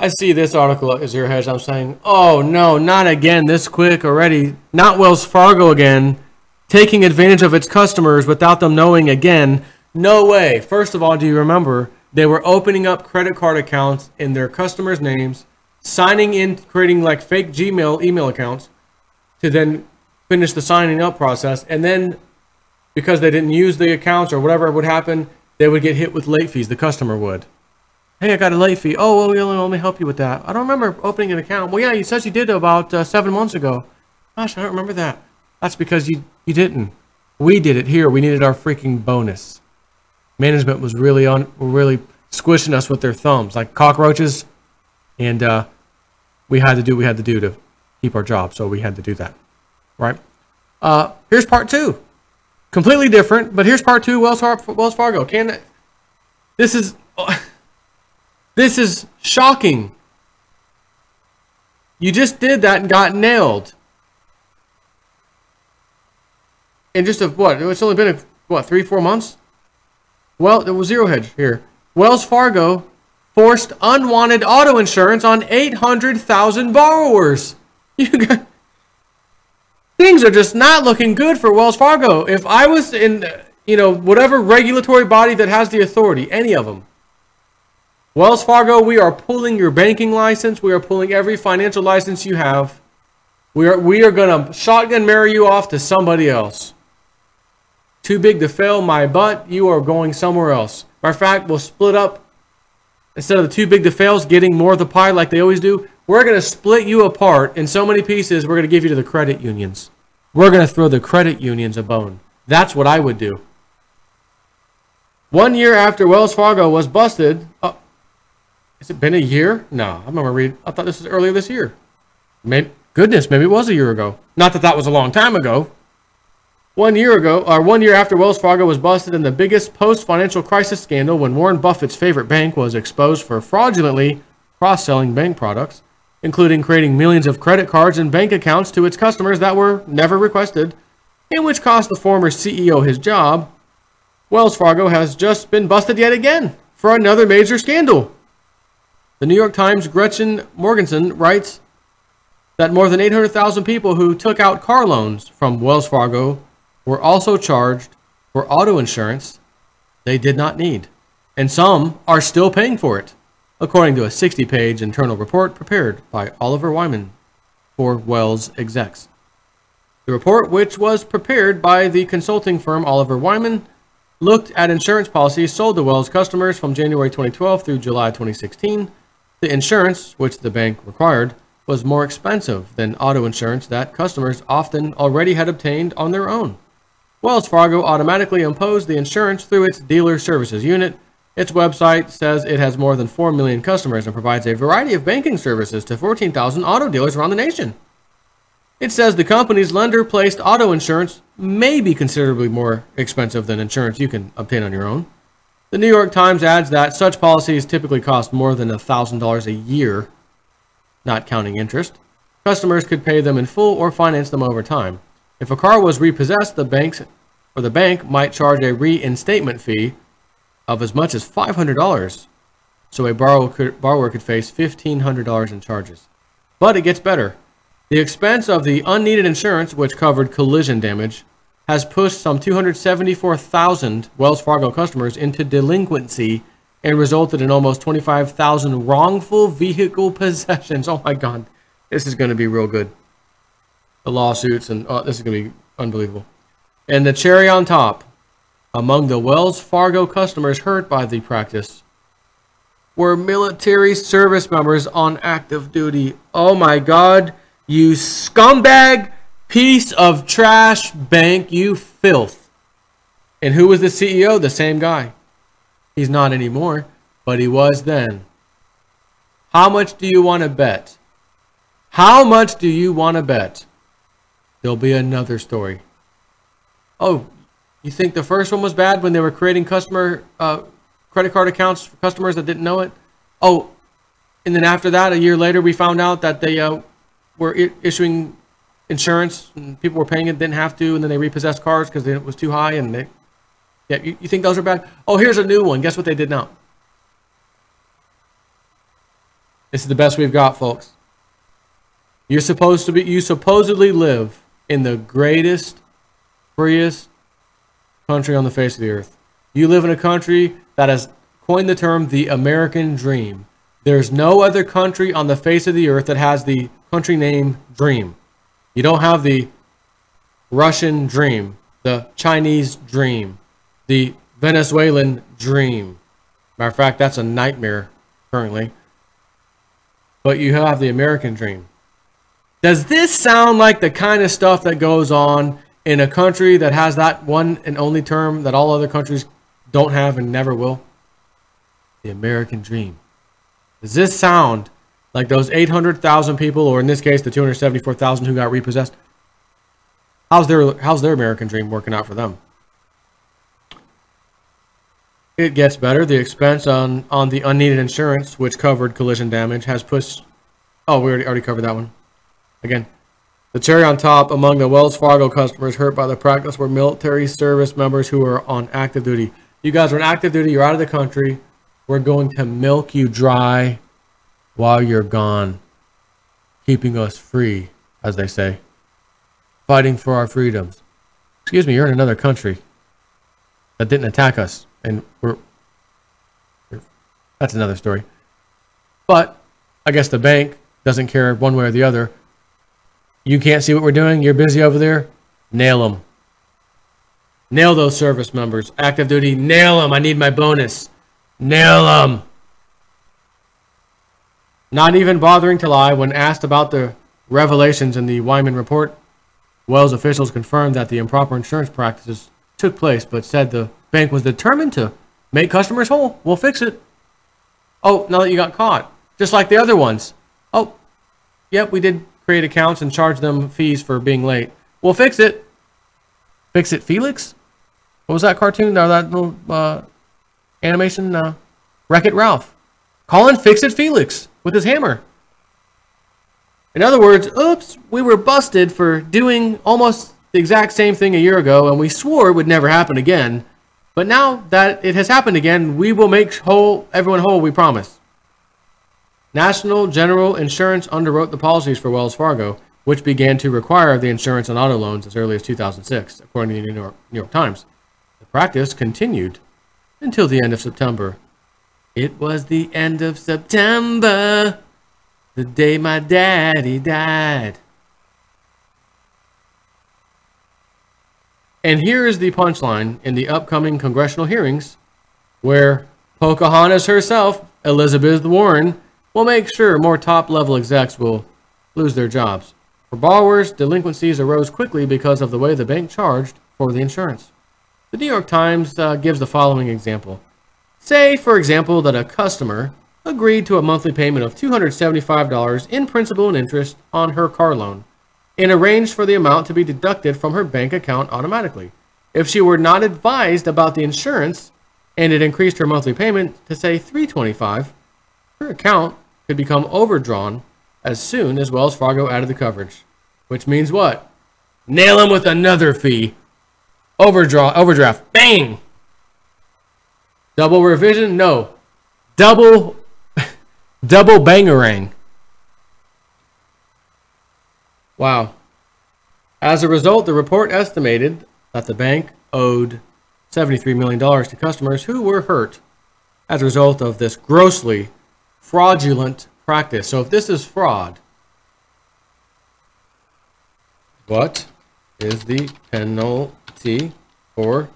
I see this article at Zero Hedge. I'm saying, oh no, not again this quick already. Not Wells Fargo again, taking advantage of its customers without them knowing again. No way. First of all, do you remember they were opening up credit card accounts in their customers' names, signing in, creating like fake Gmail email accounts to then finish the signing up process. And then because they didn't use the accounts or whatever would happen, they would get hit with late fees. The customer would. Hey, I got a late fee. Oh, well, we'll only help you with that. I don't remember opening an account. Well, yeah, you said you did about 7 months ago. Gosh, I don't remember that. That's because you didn't. We did it here. We needed our freaking bonus. Management was really squishing us with their thumbs like cockroaches, and we had to do what we had to do to keep our job. So we had to do that, right? Here's part 2. Completely different, but here's part 2. Wells Fargo. This is shocking. You just did that and got nailed. In just what? It's only been 3-4 months. Well, it was Zero Hedge here. Wells Fargo forced unwanted auto insurance on 800,000 borrowers. Things are just not looking good for Wells Fargo. If I was in, whatever regulatory body that has the authority, any of them, Wells Fargo, we are pulling your banking license. We are pulling every financial license you have. We are going to shotgun marry you off to somebody else. Too big to fail, my butt. You are going somewhere else. Matter of fact, we'll split up. Instead of the too big to fails getting more of the pie like they always do, we're going to split you apart in so many pieces, we're going to give you to the credit unions. We're going to throw the credit unions a bone. That's what I would do. 1 year after Wells Fargo was busted... Has it been a year? No, I remember reading. I thought this was earlier this year. Maybe it was a year ago. Not that was a long time ago. 1 year ago, or 1 year after Wells Fargo was busted in the biggest post-financial crisis scandal when Warren Buffett's favorite bank was exposed for fraudulently cross-selling bank products, including creating millions of credit cards and bank accounts to its customers that were never requested, and which cost the former CEO his job, Wells Fargo has just been busted yet again for another major scandal. The New York Times' Gretchen Morgenson writes that more than 800,000 people who took out car loans from Wells Fargo were also charged for auto insurance they did not need, and some are still paying for it, according to a 60-page internal report prepared by Oliver Wyman for Wells execs. The report, which was prepared by the consulting firm Oliver Wyman, looked at insurance policies sold to Wells customers from January 2012 through July 2016. The insurance, which the bank required, was more expensive than auto insurance that customers often already had obtained on their own. Wells Fargo automatically imposed the insurance through its dealer services unit. Its website says it has more than 4 million customers and provides a variety of banking services to 14,000 auto dealers around the nation. It says the company's lender-placed auto insurance may be considerably more expensive than insurance you can obtain on your own. The New York Times adds that such policies typically cost more than $1,000 a year, not counting interest. Customers could pay them in full or finance them over time. If a car was repossessed, the bank might charge a reinstatement fee of as much as $500, so a borrower could face $1,500 in charges. But it gets better. The expense of the unneeded insurance, which covered collision damage, has pushed some 274,000 Wells Fargo customers into delinquency and resulted in almost 25,000 wrongful vehicle possessions. Oh my God, this is going to be real good. The lawsuits and this is going to be unbelievable. And the cherry on top, among the Wells Fargo customers hurt by the practice were military service members on active duty. Oh my God, you scumbag piece of trash bank, you filth. And who was the CEO? The same guy. He's not anymore, but he was then. How much do you want to bet? How much do you want to bet? There'll be another story. Oh, you think the first one was bad when they were creating customer credit card accounts for customers that didn't know it? Oh, and then after that, a year later, we found out that they were issuing insurance and people were paying it, didn't have to, and then they repossessed cars because it was too high. And they, yeah, you think those are bad? Oh, here's a new one. Guess what they did now? This is the best we've got, folks. You supposedly live in the greatest, freest country on the face of the earth. You live in a country that has coined the term the American dream. There's no other country on the face of the earth that has the country name dream. You don't have the Russian dream, the Chinese dream, the Venezuelan dream. Matter of fact, that's a nightmare currently. But you have the American dream. Does this sound like the kind of stuff that goes on in a country that has that one and only term that all other countries don't have and never will? The American dream. Does this sound like those 800,000 people, or in this case, the 274,000 who got repossessed? How's their American dream working out for them? It gets better. The expense on the unneeded insurance, which covered collision damage, has pushed... Oh, we already covered that one. Again, the cherry on top among the Wells Fargo customers hurt by the practice were military service members who are on active duty. You guys are on active duty. You're out of the country. We're going to milk you dry while you're gone, keeping us free, as they say, fighting for our freedoms. Excuse me, you're in another country that didn't attack us, and that's another story. But I guess the bank doesn't care one way or the other. You can't see what we're doing. You're busy over there. Nail them. Nail those service members. Active duty. Nail them. I need my bonus. Nail them. Not even bothering to lie when asked about the revelations in the Wyman report, Wells officials confirmed that the improper insurance practices took place, but said the bank was determined to make customers whole. We'll fix it. Oh, now that you got caught. Just like the other ones. Oh, yep, we did create accounts and charge them fees for being late. We'll fix it. Fix it, Felix? What was that cartoon? That little animation? Wreck-It Ralph. Call in Fix It Felix with his hammer. In other words, oops, we were busted for doing almost the exact same thing a year ago, and we swore it would never happen again. But now that it has happened again, we will make everyone whole, we promise. National General Insurance underwrote the policies for Wells Fargo, which began to require the insurance on auto loans as early as 2006, according to the New York Times. The practice continued until the end of September. It was the end of September, the day my daddy died. And here is the punchline in the upcoming congressional hearings, where Pocahontas herself, Elizabeth Warren, will make sure more top-level execs will lose their jobs. For borrowers, delinquencies arose quickly because of the way the bank charged for the insurance. The New York Times gives the following example. Say, for example, that a customer agreed to a monthly payment of $275 in principal and interest on her car loan and arranged for the amount to be deducted from her bank account automatically. If she were not advised about the insurance and it increased her monthly payment to, say, $325, her account could become overdrawn as soon as Wells Fargo added the coverage. Which means what? Nail him with another fee. Overdraft. Bang! Double revision? No. Double bangarang. Wow. As a result, the report estimated that the bank owed $73 million to customers who were hurt as a result of this grossly fraudulent practice. So if this is fraud, what is the penalty for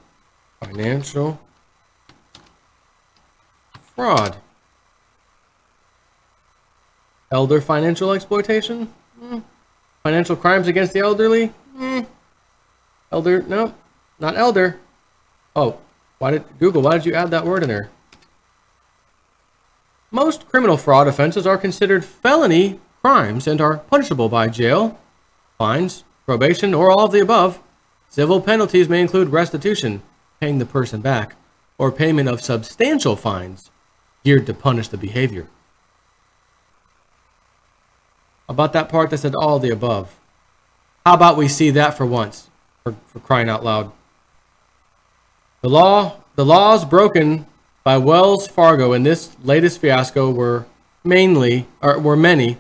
financial fraud? Elder financial exploitation? Financial crimes against the elderly? Elder? No, not elder. Oh, why did you add that word in there? Most criminal fraud offenses are considered felony crimes and are punishable by jail, fines, probation, or all of the above. Civil penalties may include restitution, paying the person back, or payment of substantial fines geared to punish the behavior. About that part that said all of the above. How about we see that for once, for crying out loud? The laws broken by Wells Fargo in this latest fiasco were were many,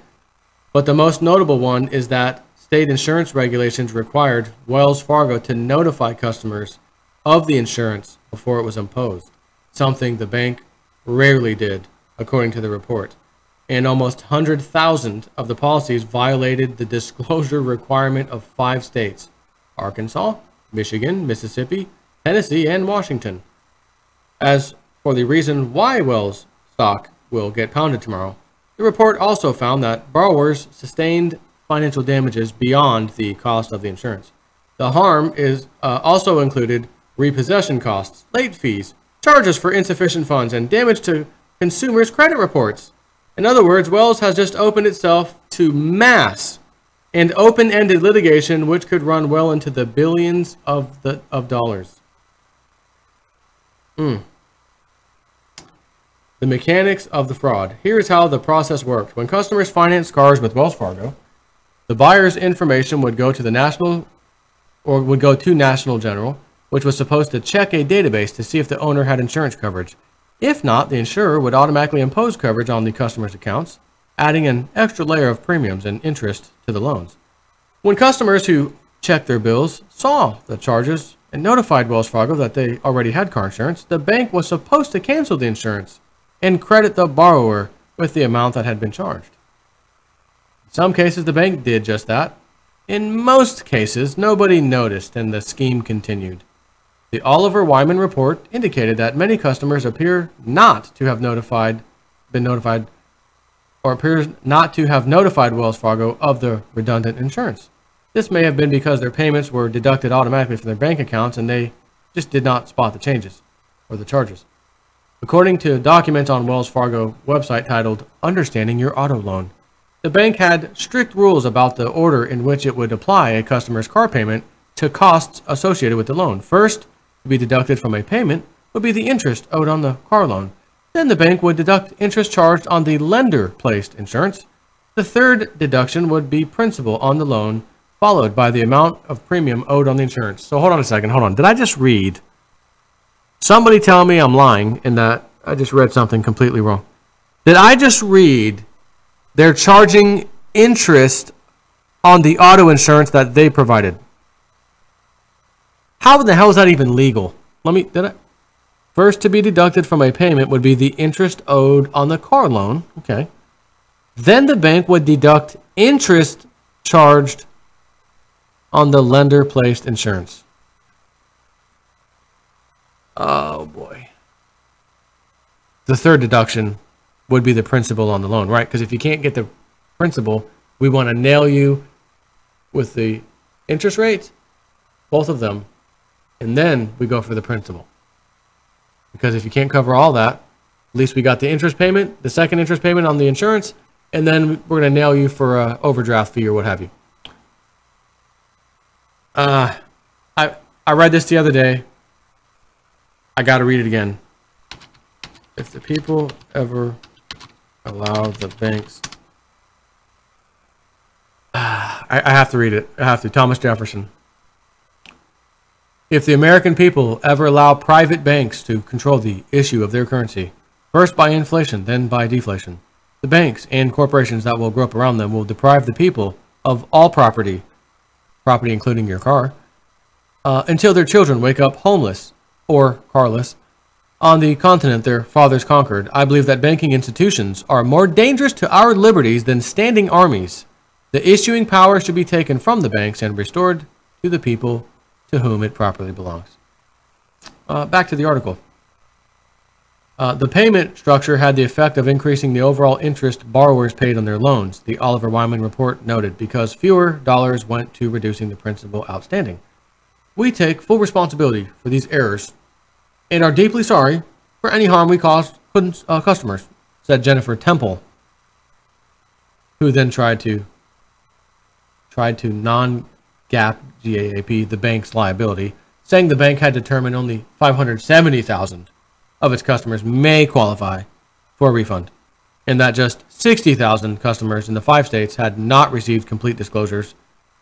but the most notable one is that state insurance regulations required Wells Fargo to notify customers of the insurance before it was imposed, something the bank rarely did, according to the report. And almost 100,000 of the policies violated the disclosure requirement of 5 states: Arkansas, Michigan, Mississippi, Tennessee, and Washington. As for the reason why Wells stock will get pounded tomorrow, the report also found that borrowers sustained financial damages beyond the cost of the insurance. The harm is also included repossession costs, late fees, charges for insufficient funds, and damage to consumers' credit reports. In other words, Wells has just opened itself to mass and open-ended litigation which could run well into the billions of dollars. The mechanics of the fraud. Here is how the process worked. When customers financed cars with Wells Fargo, the buyer's information would go to National General, which was supposed to check a database to see if the owner had insurance coverage. If not, the insurer would automatically impose coverage on the customer's accounts, adding an extra layer of premiums and interest to the loans. When customers who checked their bills saw the charges and notified Wells Fargo that they already had car insurance, the bank was supposed to cancel the insurance and credit the borrower with the amount that had been charged. In some cases, the bank did just that. In most cases, nobody noticed and the scheme continued. The Oliver Wyman report indicated that many customers appear not to have notified Wells Fargo of the redundant insurance. This may have been because their payments were deducted automatically from their bank accounts and they just did not spot the changes or the charges. According to a document on Wells Fargo website titled Understanding Your Auto Loan, the bank had strict rules about the order in which it would apply a customer's car payment to costs associated with the loan. First, to be deducted from a payment would be the interest owed on the car loan. Then the bank would deduct interest charged on the lender-placed insurance. The third deduction would be principal on the loan, followed by the amount of premium owed on the insurance. So hold on a second, hold on. Did I just read? Somebody tell me I'm lying in that I just read something completely wrong. Did I just read they're charging interest on the auto insurance that they provided? How the hell is that even legal? First to be deducted from a payment would be the interest owed on the car loan. Okay. Then the bank would deduct interest charged on the lender-placed insurance. Oh boy. The third deduction would be the principal on the loan, right? Because if you can't get the principal, we want to nail you with the interest rate, both of them, and then we go for the principal. Because if you can't cover all that, at least we got the interest payment, the second interest payment on the insurance, and then we're going to nail you for an overdraft fee or what have you. I read this the other day. I got to read it again. If the people ever allow the banks... I have to read it. I have to. Thomas Jefferson. If the American people ever allow private banks to control the issue of their currency, first by inflation, then by deflation, the banks and corporations that will grow up around them will deprive the people of all property including your car, until their children wake up homeless or carless on the continent their fathers conquered. I believe that banking institutions are more dangerous to our liberties than standing armies. The issuing power should be taken from the banks and restored to the people to whom it properly belongs. Back to the article. The payment structure had the effect of increasing the overall interest borrowers paid on their loans, the Oliver Wyman report noted, because fewer dollars went to reducing the principal outstanding. We take full responsibility for these errors and are deeply sorry for any harm we caused customers, said Jennifer Temple, who then tried to non-GAAP GAAP the bank's liability, saying the bank had determined only $570,000 of its customers may qualify for a refund, and that just 60,000 customers in the 5 states had not received complete disclosures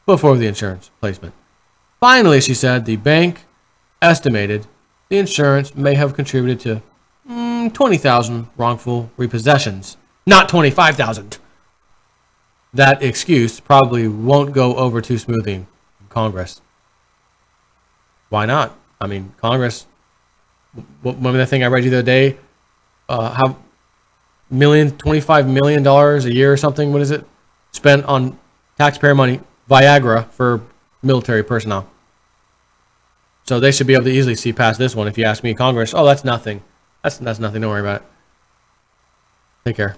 before the insurance placement. Finally, she said the bank estimated the insurance may have contributed to 20,000 wrongful repossessions not 25,000. That excuse probably won't go over too smoothly in Congress. Why not? I mean, Congress, remember that thing I read you the other day? How $25 million a year or something, what is it? Spent on taxpayer money, Viagra for military personnel. So they should be able to easily see past this one if you ask me. Congress, oh, that's nothing. That's nothing, don't worry about it. Take care.